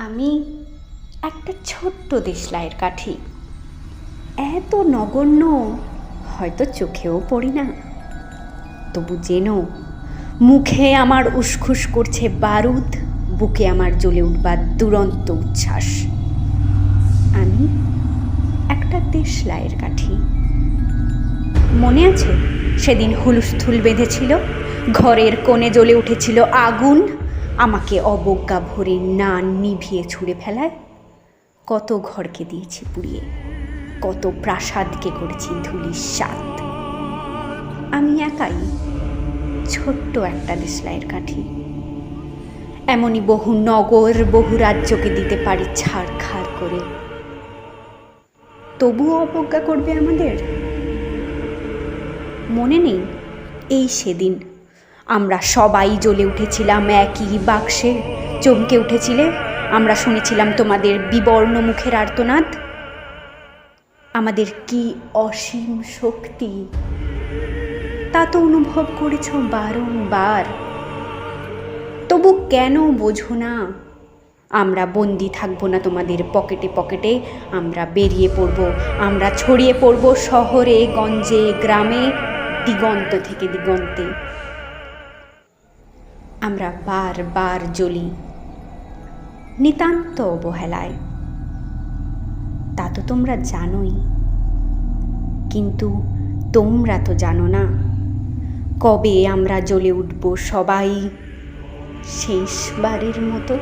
আমি একটা ছোট্ট দেশলাইয়ের কাঠি, এত নগণ্য হয়তো চোখেও পড়ি না। তবু যেন মুখে আমার উসখুস করছে বারুদ, বুকে আমার জ্বলে উঠবার দুরন্ত উচ্ছ্বাস। আমি একটা দেশলাইয়ের কাঠি। মনে আছে সেদিন হুলস্থুল বেঁধেছিল, ঘরের কোণে জ্বলে উঠেছিল আগুন, আমাকে অবজ্ঞা ভরে না নিভিয়ে ছুঁড়ে ফেলায়। কত ঘরকে দিয়েছি পুড়িয়ে, কত প্রাসাদকে করেছি ধূলিসাৎ। আমি একাই ছোট্ট একটা দেশলাইয়ের কাঠি। এমনই বহু নগর, বহু রাজ্যকে দিতে পারি ছাড়খাড় করে। তবুও অবজ্ঞা করবে আমাদের? মনে নেই এই সেদিন আমরা সবাই জ্বলে উঠেছিলাম একই বাক্সে, চমকে উঠেছিলে আমরা শুনেছিলাম তোমাদের বিবর্ণ মুখের আর্তনাদ। আমাদের কি অসীম শক্তি তা তো অনুভব করেছ বারংবার। তবু কেন বোঝো না? আমরা বন্দি থাকবো না তোমাদের পকেটে পকেটে, আমরা বেরিয়ে পড়ব, আমরা ছড়িয়ে পড়ব শহরে গঞ্জে গ্রামে, দিগন্ত থেকে দিগন্তে। আমরা বারবার জ্বলি নিতান্ত অবহেলায়, তা তো তোমরা জানোই। কিন্তু তোমরা তো জানো না কবে আমরা জ্বলে উঠব সবাই শেষবারের মতো।